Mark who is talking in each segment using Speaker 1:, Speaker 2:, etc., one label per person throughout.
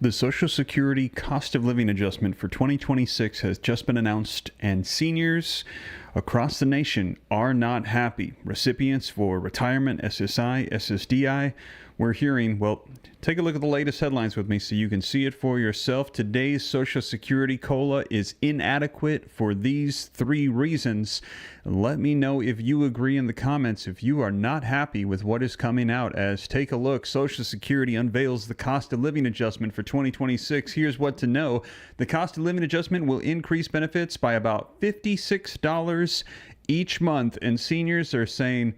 Speaker 1: The Social Security cost of living adjustment for 2026 has just been announced, and seniors across the nation are not happy. Recipients for retirement, SSI, SSDI, we're hearing, well, take a look at the latest headlines with me so you can see it for yourself. Today's Social Security COLA is inadequate for these three reasons. Let me know if you agree in the comments if you are not happy with what is coming out. As take a look, Social Security unveils the cost of living adjustment for 2026. Here's what to know. The cost of living adjustment will increase benefits by about $56 each month, and seniors are saying,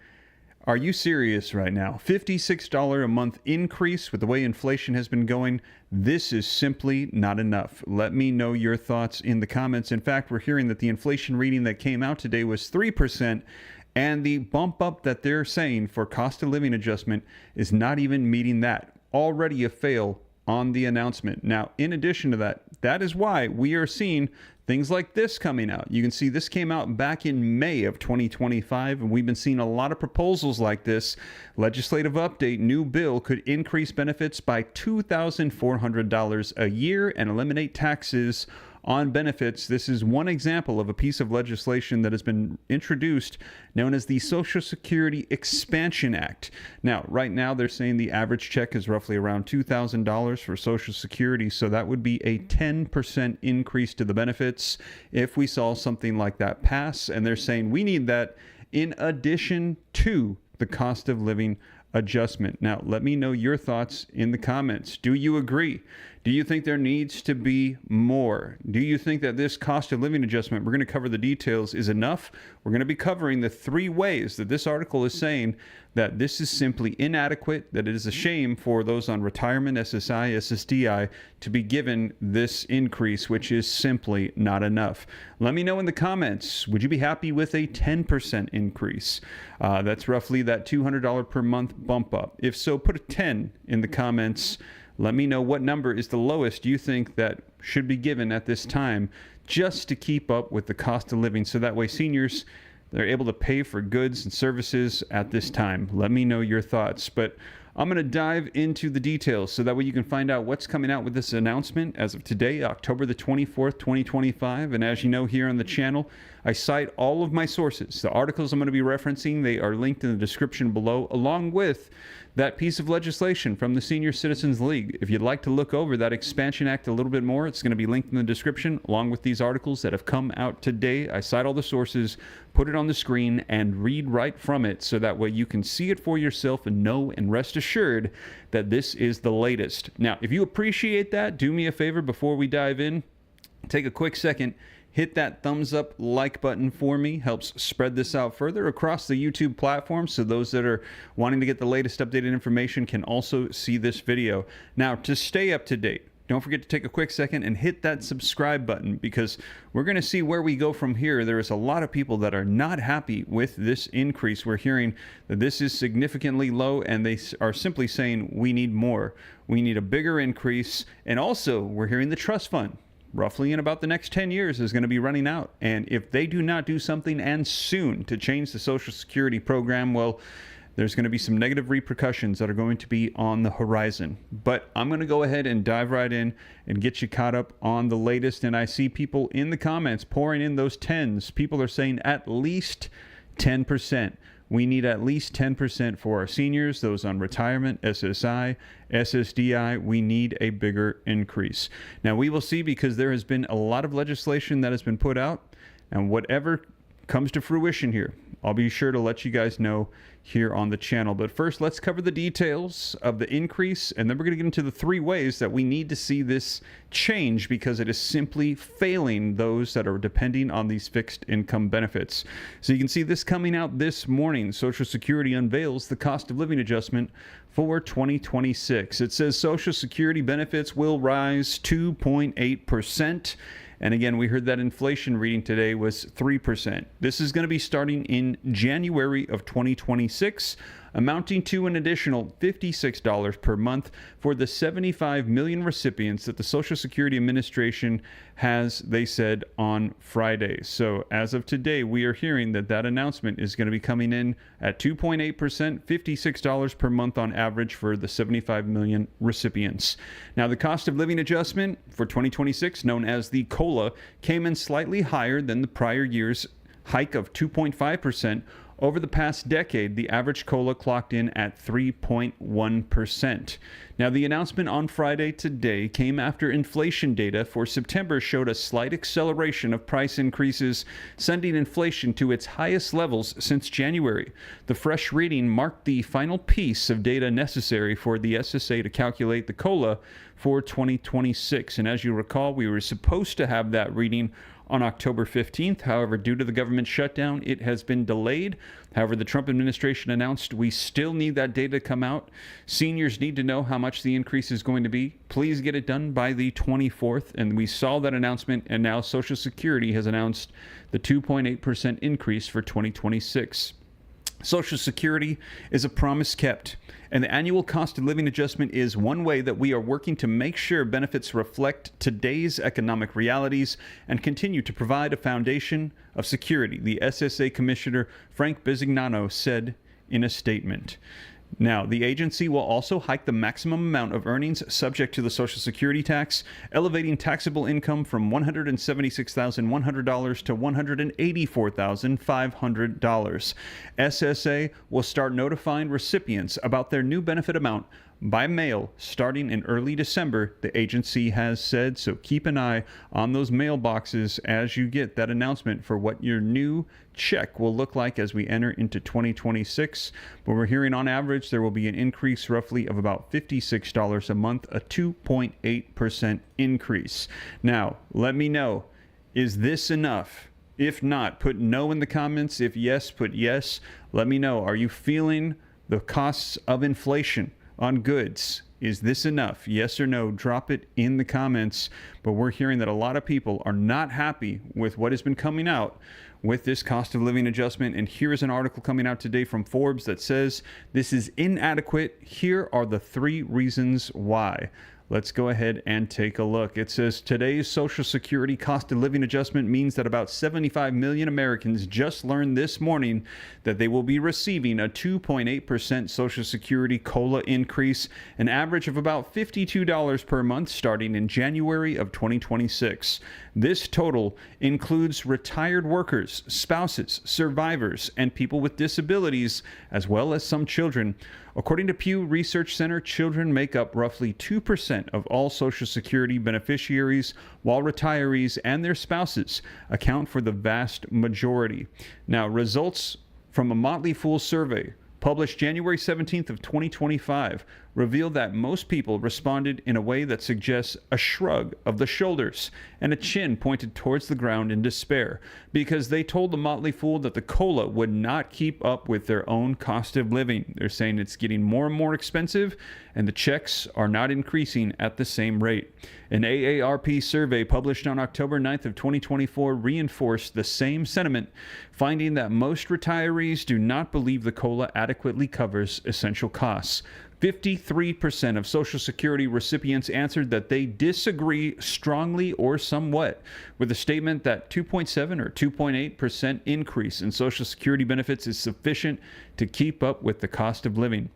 Speaker 1: are you serious right now? $56 a month increase with the way inflation has been going. This is simply not enough. Let me know your thoughts in the comments. In fact, we're hearing that the inflation reading that came out today was 3%, and the bump up that they're saying for cost of living adjustment is not even meeting that. Already a fail on the announcement. Now, in addition to that, that is why we are seeing things like this coming out. You can see this came out back in May of 2025, and we've been seeing a lot of proposals like this. Legislative update, new bill could increase benefits by $2,400 a year and eliminate taxes on benefits. This is one example of a piece of legislation that has been introduced known as the Social Security Expansion Act. Now, right now, they're saying the average check is roughly around $2,000 for Social Security, so that would be a 10% increase to the benefits if we saw something like that pass, and they're saying we need that in addition to the cost of living adjustment. Now, let me know your thoughts in the comments. Do you agree? Do you think there needs to be more? Do you think that this cost of living adjustment, we're going to cover the details, is enough? We're going to be covering the three ways that this article is saying that this is simply inadequate, that it is a shame for those on retirement, SSI, SSDI, to be given this increase, which is simply not enough. Let me know in the comments, would you be happy with a 10% increase? That's roughly that $200 per month bump up. If so, put a 10 in the comments. Let me know what number is the lowest you think that should be given at this time just to keep up with the cost of living, so that way seniors, they're able to pay for goods and services at this time. Let me know your thoughts. But I'm going to dive into the details so that way you can find out what's coming out with this announcement as of today, October the 24th, 2025. And as you know, here on the channel, I cite all of my sources. The articles I'm going to be referencing, they are linked in the description below, along with that piece of legislation from the Senior Citizens League. If you'd like to look over that Expansion Act a little bit more, it's going to be linked in the description, along with these articles that have come out today. I cite all the sources, put it on the screen, and read right from it, so that way you can see it for yourself and know and rest assured that this is the latest. Now, if you appreciate that, do me a favor before we dive in. Take a quick second, hit that thumbs up like button for me. Helps spread this out further across the YouTube platform, so those that are wanting to get the latest updated information can also see this video. Now, to stay up to date, don't forget to take a quick second and hit that subscribe button, because we're going to see where we go from here. There is a lot of people that are not happy with this increase. We're hearing that this is significantly low, and they are simply saying we need more. We need a bigger increase. And also, we're hearing the trust fund, roughly in about the next 10 years, is going to be running out. And if they do not do something, and soon, to change the Social Security program, well, there's going to be some negative repercussions that are going to be on the horizon. But I'm going to go ahead and dive right in and get you caught up on the latest. And I see people in the comments pouring in those 10s. People are saying at least 10%. We need at least 10% for our seniors, those on retirement, SSI, SSDI. We need a bigger increase. Now, we will see, because there has been a lot of legislation that has been put out, and whatever comes to fruition here, I'll be sure to let you guys know here on the channel. But first, let's cover the details of the increase, and then we're going to get into the three ways that we need to see this change, because it is simply failing those that are depending on these fixed income benefits. So you can see this coming out this morning. Social Security unveils the cost of living adjustment for 2026. It says Social Security benefits will rise 2.8%. And again, we heard that inflation reading today was 3%. This is going to be starting in January of 2026 amounting to an additional $56 per month for the 75 million recipients that the Social Security Administration has, they said, on Friday. So as of today, we are hearing that that announcement is going to be coming in at 2.8%, $56 per month on average for the 75 million recipients. Now, the cost of living adjustment for 2026, known as the COLA, came in slightly higher than the prior year's hike of 2.5%. Over the past decade, the average COLA clocked in at 3.1%. Now, the announcement on Friday today came after inflation data for September showed a slight acceleration of price increases, sending inflation to its highest levels since January. The fresh reading marked the final piece of data necessary for the SSA to calculate the COLA for 2026. And as you recall, we were supposed to have that reading on October 15th. However, due to the government shutdown, it has been delayed. However, the Trump administration announced we still need that data to come out. Seniors need to know how much the increase is going to be. Please get it done by the 24th. And we saw that announcement, and now Social Security has announced the 2.8% increase for 2026. Social Security is a promise kept, and the annual cost of living adjustment is one way that we are working to make sure benefits reflect today's economic realities and continue to provide a foundation of security, the SSA Commissioner Frank Bisignano said in a statement. Now, the agency will also hike the maximum amount of earnings subject to the Social Security tax, elevating taxable income from $176,100 to $184,500. SSA will start notifying recipients about their new benefit amount by mail starting in early December, the agency has said. So keep an eye on those mailboxes as you get that announcement for what your new check will look like as we enter into 2026. But we're hearing on average there will be an increase roughly of about $56 a month, a 2.8% increase. Now, let me know, is this enough? If not, put no in the comments. If yes, put yes. Let me know, are you feeling the costs of inflation on goods? Is this enough? Yes or no? Drop it in the comments. But we're hearing that a lot of people are not happy with what has been coming out with this cost of living adjustment. And here's an article coming out today from Forbes that says this is inadequate. Here are the 3 reasons why. Let's go ahead and take a look. It says today's Social Security cost of living adjustment means that about 75 million Americans just learned this morning that they will be receiving a 2.8% Social Security COLA increase, an average of about $52 per month starting in January of 2026. This total includes retired workers, spouses, survivors, and people with disabilities, as well as some children. According to Pew Research Center, children make up roughly 2% of all Social Security beneficiaries, while retirees and their spouses account for the vast majority. Now, results from a Motley Fool survey published January 17th of 2025 revealed that most people responded in a way that suggests a shrug of the shoulders and a chin pointed towards the ground in despair, because they told the Motley Fool that the COLA would not keep up with their own cost of living. They're saying it's getting more and more expensive, and the checks are not increasing at the same rate. An AARP survey published on October 9th of 2024 reinforced the same sentiment, finding that most retirees do not believe the COLA adequately covers essential costs. 53% of Social Security recipients answered that they disagree strongly or somewhat with the statement that 2.7 or 2.8% increase in Social Security benefits is sufficient to keep up with the cost of living.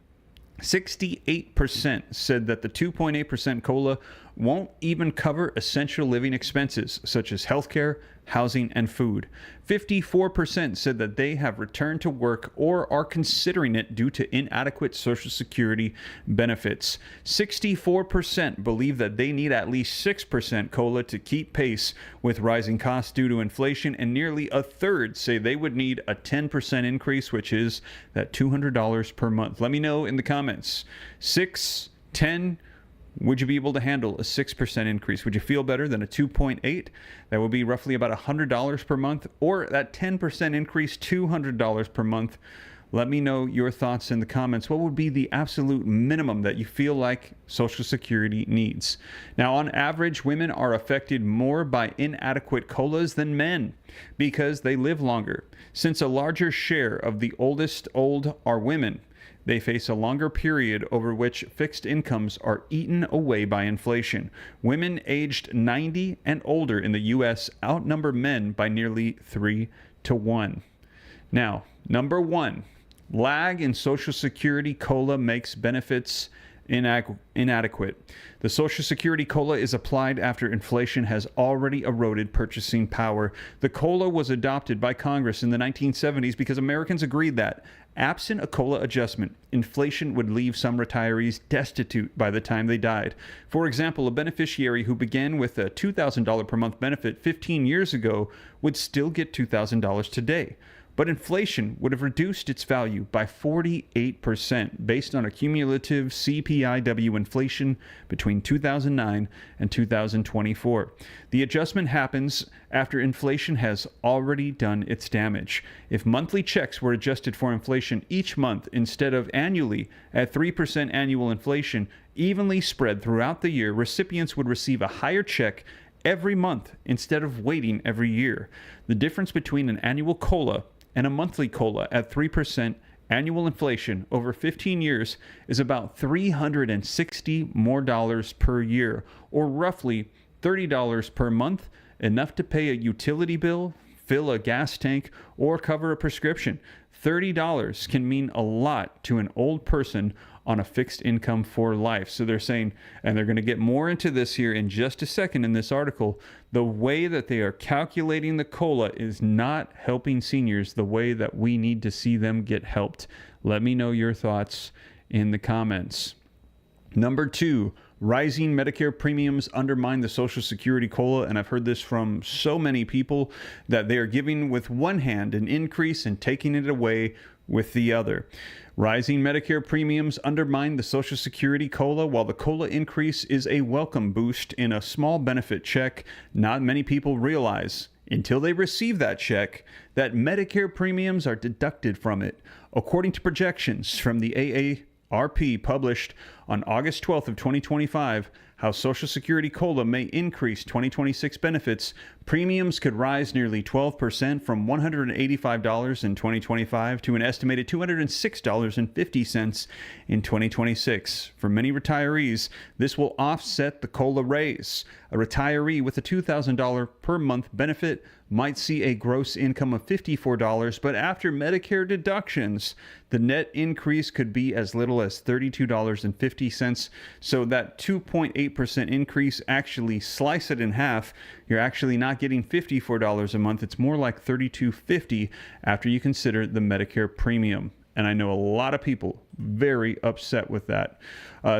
Speaker 1: 68% said that the 2.8% COLA won't even cover essential living expenses such as healthcare, housing, and food. 54% said that they have returned to work or are considering it due to inadequate Social Security benefits. 64% believe that they need at least 6% COLA to keep pace with rising costs due to inflation, and nearly a third say they would need a 10% increase, which is that $200 per month. Let me know in the comments. 6, 10, would you be able to handle a 6% increase? Would you feel better than a 2.8? That would be roughly about $100 per month, or that 10% increase, $200 per month. Let me know your thoughts in the comments. What would be the absolute minimum that you feel like Social Security needs? Now, on average, women are affected more by inadequate COLAs than men because they live longer. Since a larger share of the oldest old are women, They face a longer period over which fixed incomes are eaten away by inflation. Women aged 90 and older in the U.S. outnumber men by nearly 3 to 1. Now, number one, lag in Social Security COLA makes benefits inadequate. The Social Security COLA is applied after inflation has already eroded purchasing power. The COLA was adopted by Congress in the 1970s because Americans agreed that, absent a COLA adjustment, inflation would leave some retirees destitute by the time they died. For example, a beneficiary who began with a $2,000 per month benefit 15 years ago would still get $2,000 today. But inflation would have reduced its value by 48% based on a cumulative CPIW inflation between 2009 and 2024. The adjustment happens after inflation has already done its damage. If monthly checks were adjusted for inflation each month instead of annually at 3% annual inflation, evenly spread throughout the year, recipients would receive a higher check every month instead of waiting every year. The difference between an annual COLA and a monthly COLA at 3% annual inflation over 15 years is about $360 more per year, or roughly $30 per month, enough to pay a utility bill, fill a gas tank, or cover a prescription. $30 can mean a lot to an old person on a fixed income for life. So they're saying, and they're going to get more into this here in just a second in this article, the way that they are calculating the COLA is not helping seniors the way that we need to see them get helped. Let me know your thoughts in the comments. Number two, rising Medicare premiums undermine the Social Security COLA, and I've heard this from so many people that they are giving with one hand an increase and taking it away with the other. Rising Medicare premiums undermine the Social Security COLA. While the COLA increase is a welcome boost in a small benefit check, not many people realize until they receive that check that Medicare premiums are deducted from it. According to projections from the AARP published on August 12th of 2025, how Social Security COLA may increase 2026 benefits, premiums could rise nearly 12% from $185 in 2025 to an estimated $206.50 in 2026. For many retirees, this will offset the COLA raise. A retiree with a $2,000 per month benefit might see a gross income of $54, but after Medicare deductions, the net increase could be as little as $32.50. So that 2.8% increase, actually slice it in half, you're actually not getting $54 a month. It's more like $32.50 after you consider the Medicare premium. And I know a lot of people very upset with that.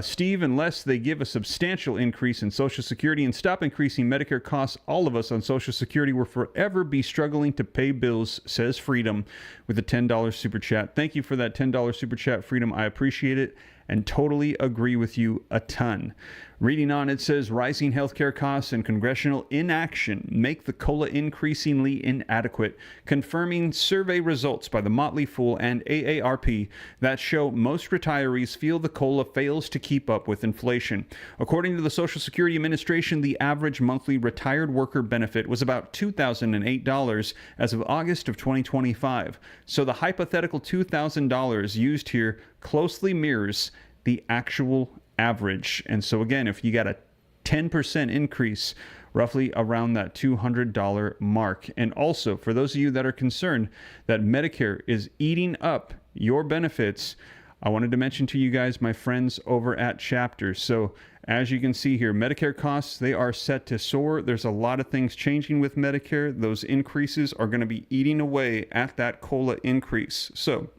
Speaker 1: Steve, unless they give a substantial increase in Social Security and stop increasing Medicare costs, all of us on Social Security will forever be struggling to pay bills, says Freedom with a $10 super chat. Thank you for that $10 super chat, Freedom. I appreciate it and totally agree with you a ton. Reading on, it says, rising healthcare costs and congressional inaction make the COLA increasingly inadequate, confirming survey results by the Motley Fool and AARP that show most retirees feel the COLA fails to keep up with inflation. According to the Social Security Administration, the average monthly retired worker benefit was about $2,008 as of August of 2025. So the hypothetical $2,000 used here closely mirrors the actual average. And so again, if you got a 10% increase, roughly around that $200 mark. And also, for those of you that are concerned that Medicare is eating up your benefits, I wanted to mention to you guys my friends over at Chapter. So as you can see here, Medicare costs, they are set to soar. There's a lot of things changing with Medicare. Those increases are going to be eating away at that COLA increase. So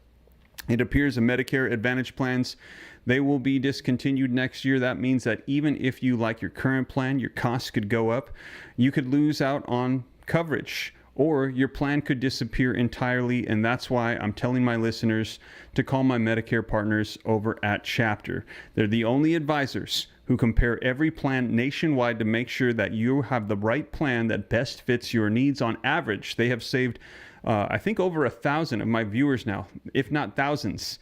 Speaker 1: it appears the Medicare Advantage plans, they will be discontinued next year. That means that even if you like your current plan, your costs could go up. You could lose out on coverage, or your plan could disappear entirely. And that's why I'm telling my listeners to call my Medicare partners over at Chapter. They're the only advisors who compare every plan nationwide to make sure that you have the right plan that best fits your needs. On average, they have saved, I think, over 1,000 of my viewers now, if not thousands,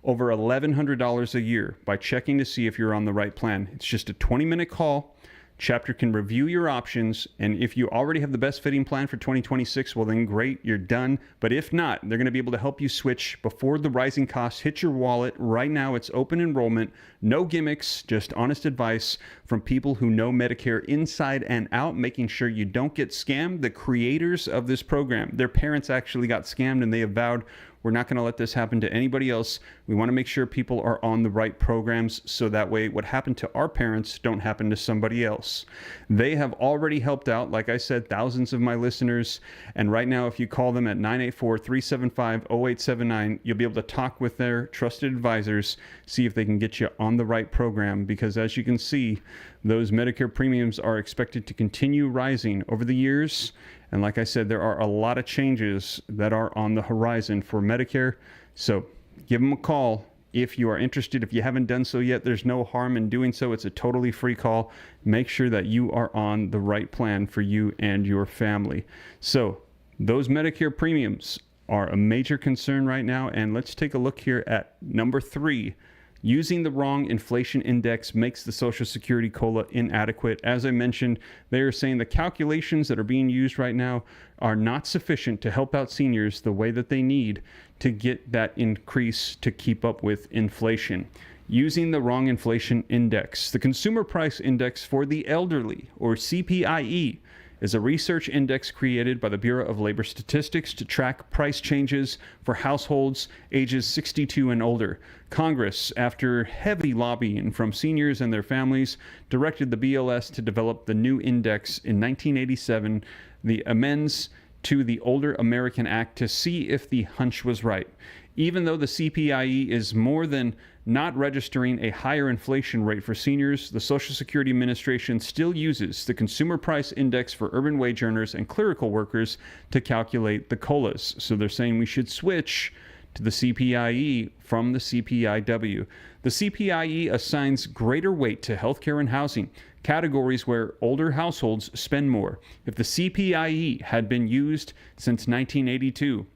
Speaker 1: over $1,100 a year by checking to see if you're on the right plan. It's just a 20-minute call Chapter can review your options, and if you already have the best fitting plan for 2026, well then great, you're done. But if not, they're going to be able to help you switch before the rising costs hit your wallet. Right now, it's open enrollment, no gimmicks, just honest advice from people who know Medicare inside and out, making sure you don't get scammed. The creators of this program, their parents actually got scammed, and they have vowed, we're not going to let this happen to anybody else. We want to make sure people are on the right programs so that way what happened to our parents don't happen to somebody else. They have already helped out, like I said, thousands of my listeners. And right now, if you call them at 984-375-0879, you'll be able to talk with their trusted advisors, see if they can get you on the right program. Because as you can see, those Medicare premiums are expected to continue rising over the years. And like I said, there are a lot of changes that are on the horizon for Medicare. So give them a call if you are interested. If you haven't done so yet, there's no harm in doing so. It's a totally free call. Make sure that you are on the right plan for you and your family. So those Medicare premiums are a major concern right now. And let's take a look here at number 3. Using the wrong inflation index makes the Social Security COLA inadequate. As I mentioned, they are saying the calculations that are being used right now are not sufficient to help out seniors the way that they need to get that increase to keep up with inflation. Using the wrong inflation index. The Consumer Price Index for the Elderly, or CPIE, is a research index created by the Bureau of Labor Statistics to track price changes for households ages 62 and older. Congress, after heavy lobbying from seniors and their families, directed the BLS to develop the new index in 1987, the amends to the Older American Act, to see if the hunch was right. Even though the CPIE is more than not registering a higher inflation rate for seniors, the Social Security Administration still uses the Consumer Price Index for urban wage earners and clerical workers to calculate the COLAs. So they're saying we should switch to the CPIE from the CPIW. The CPIE assigns greater weight to healthcare and housing, categories where older households spend more. If the CPIE had been used since 1982,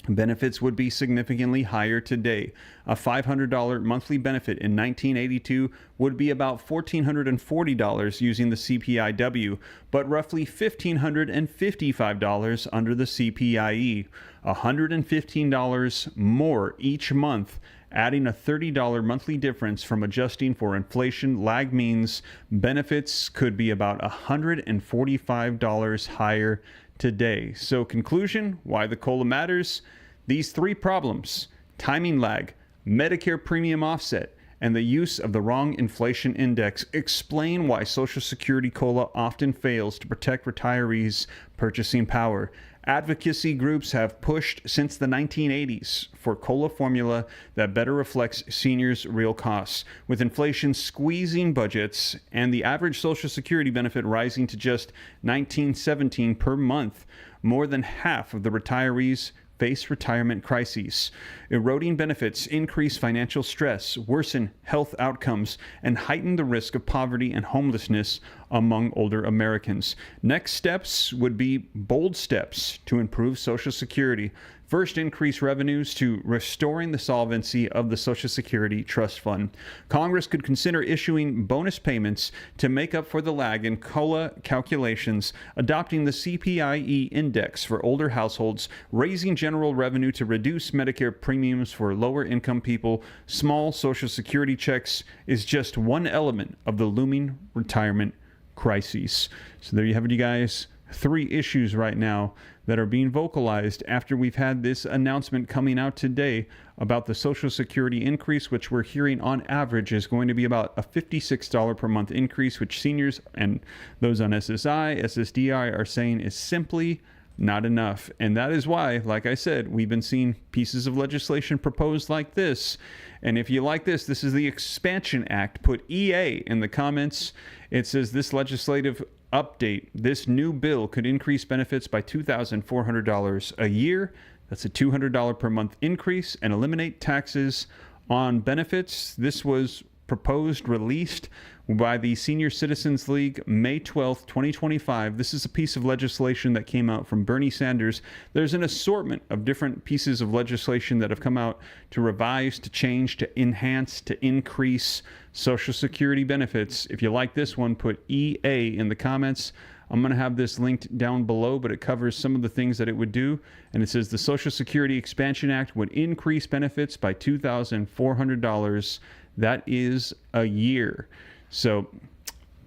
Speaker 1: benefits would be significantly higher today. A $500 monthly benefit in 1982 would be about $1,440 using the CPIW, but roughly $1,555 under the CPIE. $115 more each month. Adding a $30 monthly difference from adjusting for inflation lag means benefits could be about $145 higher today. So conclusion, why the COLA matters: these 3 problems: timing lag, Medicare premium offset, and the use of the wrong inflation index explain why Social Security COLA often fails to protect retirees' purchasing power. Advocacy groups have pushed since the 1980s for COLA formula that better reflects seniors' real costs. With inflation squeezing budgets and the average Social Security benefit rising to just $19.17 per month, more than half of the retirees face retirement crises. Eroding benefits increase financial stress, worsen health outcomes, and heighten the risk of poverty and homelessness among older Americans. Next steps would be bold steps to improve Social Security. First, increase revenues to restoring the solvency of the Social Security Trust Fund. Congress could consider issuing bonus payments to make up for the lag in COLA calculations, adopting the CPIE index for older households, raising general revenue to reduce Medicare premiums for lower income people. Small Social Security checks is just one element of the looming retirement crises. So there you have it, you guys. 3 issues right now that are being vocalized after we've had this announcement coming out today about the Social Security increase, which we're hearing on average is going to be about a $56 per month increase, which seniors and those on SSI, SSDI are saying is simply not enough. And that is why, like I said, we've been seeing pieces of legislation proposed like this. And if you like this, this is the Expansion Act. Put EA in the comments. It says this legislative update, this new bill could increase benefits by $2,400 a year. That's a $200 per month increase, and eliminate taxes on benefits. This was proposed, released by the Senior Citizens League, May 12th, 2025. This is a piece of legislation that came out from Bernie Sanders. There's an assortment of different pieces of legislation that have come out to revise, to change, to enhance, to increase Social Security benefits. If you like this one, put EA in the comments. I'm going to have this linked down below, but it covers some of the things that it would do. And it says the Social Security Expansion Act would increase benefits by $2,400. That is a year. So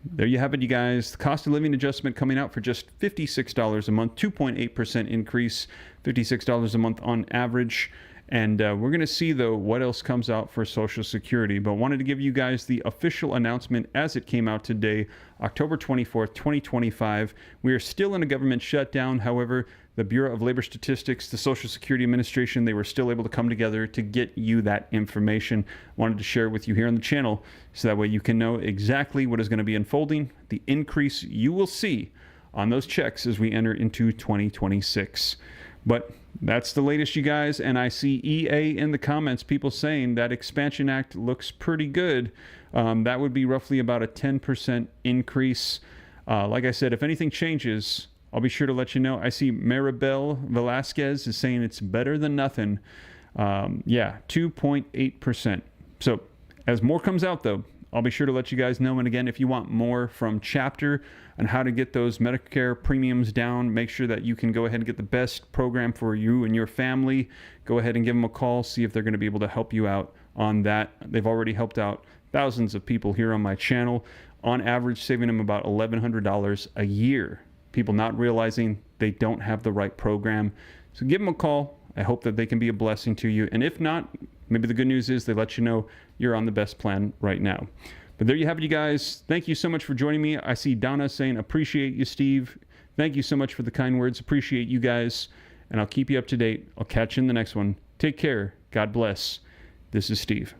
Speaker 1: there you have it, you guys. The cost of living adjustment coming out for just $56 a month, 2.8% increase, $56 a month on average. And we're going to see, though, what else comes out for Social Security. But wanted to give you guys the official announcement as it came out today, October 24th, 2025. We are still in a government shutdown. However, the Bureau of Labor Statistics, the Social Security Administration, they were still able to come together to get you that information. Wanted to share with you here on the channel so that way you can know exactly what is going to be unfolding, the increase you will see on those checks as we enter into 2026. But that's the latest, you guys, and I see EA in the comments, people saying that Expansion Act looks pretty good. That would be roughly about a 10% increase. Like I said, if anything changes, I'll be sure to let you know. I see Maribel Velasquez is saying it's better than nothing. Yeah, 2.8%. So as more comes out, though, I'll be sure to let you guys know. And again, if you want more from Chapter on how to get those Medicare premiums down, make sure that you can go ahead and get the best program for you and your family. Go ahead and give them a call, see if they're going to be able to help you out on that. They've already helped out thousands of people here on my channel, on average saving them about $1,100 a year. People not realizing they don't have the right program. So give them a call. I hope that they can be a blessing to you. And if not, maybe the good news is they let you know you're on the best plan right now. But there you have it, you guys. Thank you so much for joining me. I see Donna saying, appreciate you, Steve. Thank you so much for the kind words. Appreciate you guys. And I'll keep you up to date. I'll catch you in the next one. Take care. God bless. This is Steve.